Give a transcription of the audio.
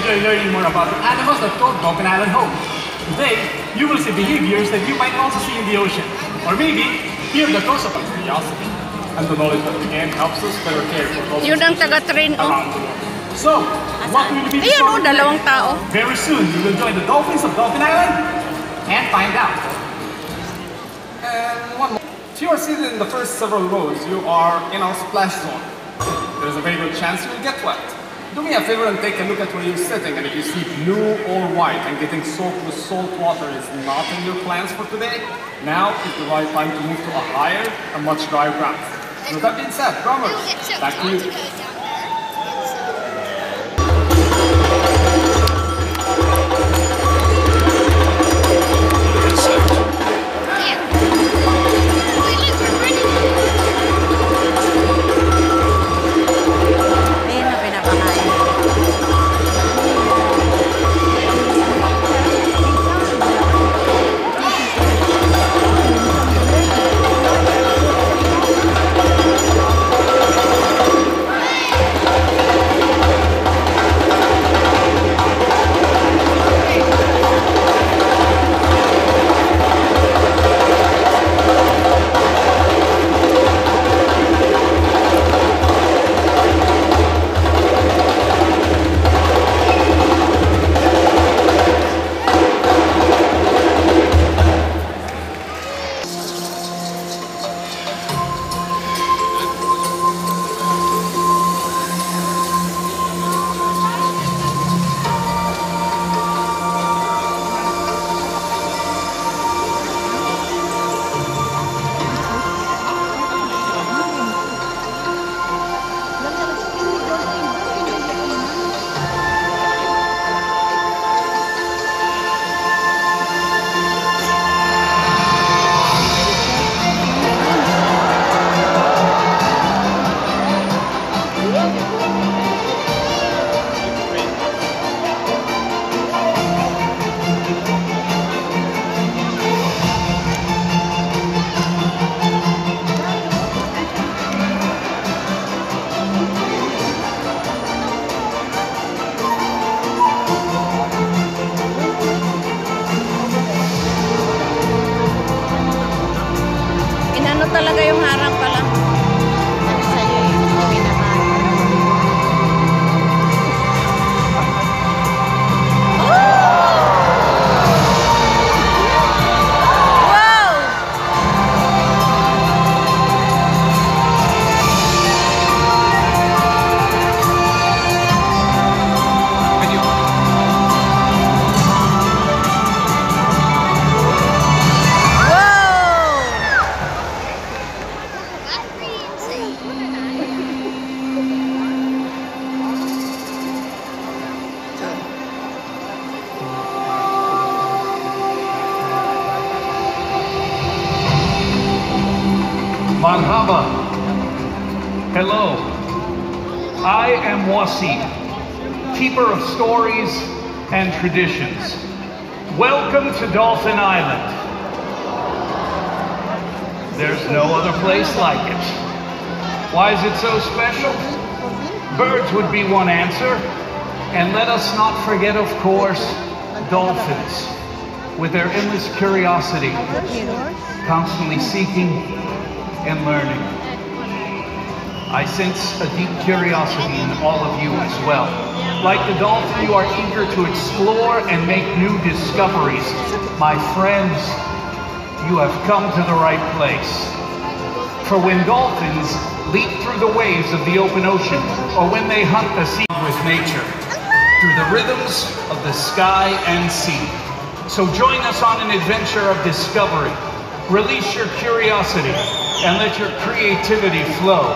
enjoy learning more about the animals that call Dolphin Island home. Today, you will see behaviors that you might also see in the ocean. Or maybe, hear the cause of curiosity. And the knowledge that again helps us better care for dolphins yun ang taga-train, around the world. So, what will be ayan o, dalawang tao. Very soon, you will join the dolphins of Dolphin Island and find out. And one more. If you are seated in the first several rows, you are in our splash zone. There is a very good chance you will get wet. Do me a favor and take a look at where you're sitting, and if you see blue or white and getting soaked with salt water is not in your plans for today, now is the right time to move to a higher and much drier ground. So with that being said, drummers, back to you. Talaga yung harang pala. Sabi sa'yo yung uwi naman. Wow! Marhaba. Hello. I am Wasi, keeper of stories and traditions. Welcome to Dolphin Island. There's no other place like it. Why is it so special? Birds would be one answer. And let us not forget, of course, dolphins, with their endless curiosity, constantly seeking and learning. I sense a deep curiosity in all of you as well. Like the dolphin, you are eager to explore and make new discoveries. My friends, you have come to the right place. For when dolphins leap through the waves of the open ocean, or when they hunt the sea with nature, through the rhythms of the sky and sea. So join us on an adventure of discovery. Release your curiosity and let your creativity flow.